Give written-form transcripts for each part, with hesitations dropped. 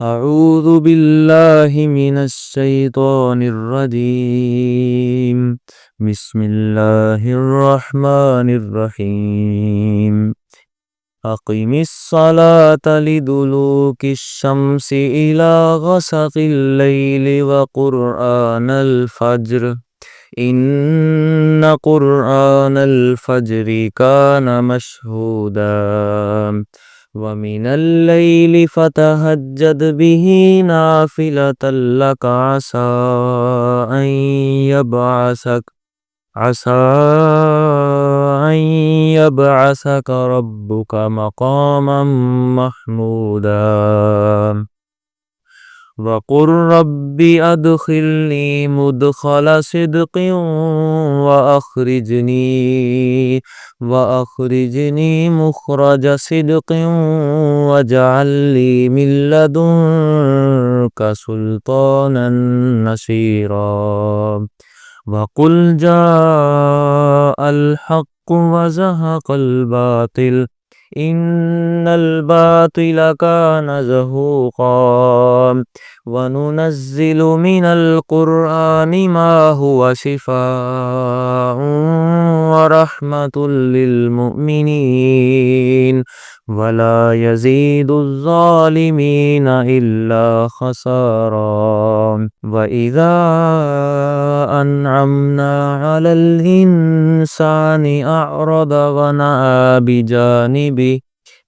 أعوذ بالله من الشيطان الرجيم. بسم الله الرحمن الرحيم. أقم الصلاة لدلوك الشمس إلى غسق الليل وقرآن الفجر إن قرآن الفجر كان مشهودا ومن الليل فتهجد به نافلة لك عسى أن يبعثك ربك مقاما محمودا وقل رب أدخلني مدخل صدق وأخرجني مخرج صدق واجعل لي من لدنك سلطانا نصيرا وقل جاء الحق وزهق الباطل إن الباطل كان زهوقا وننزل من القرآن ما هو شفاء ورحمة للمؤمنين ولا يزيد الظالمين إلا خسارا وإذا أنعمنا على الإنسان أعرض ونأى بجانبه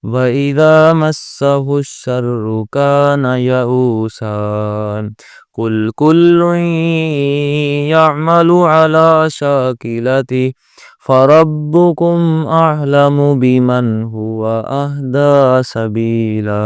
وإذا مسه الشر كان يئوسا قل كل يعمل على شاكلته فربكم أعلم بمن هو أهدى سبيلا.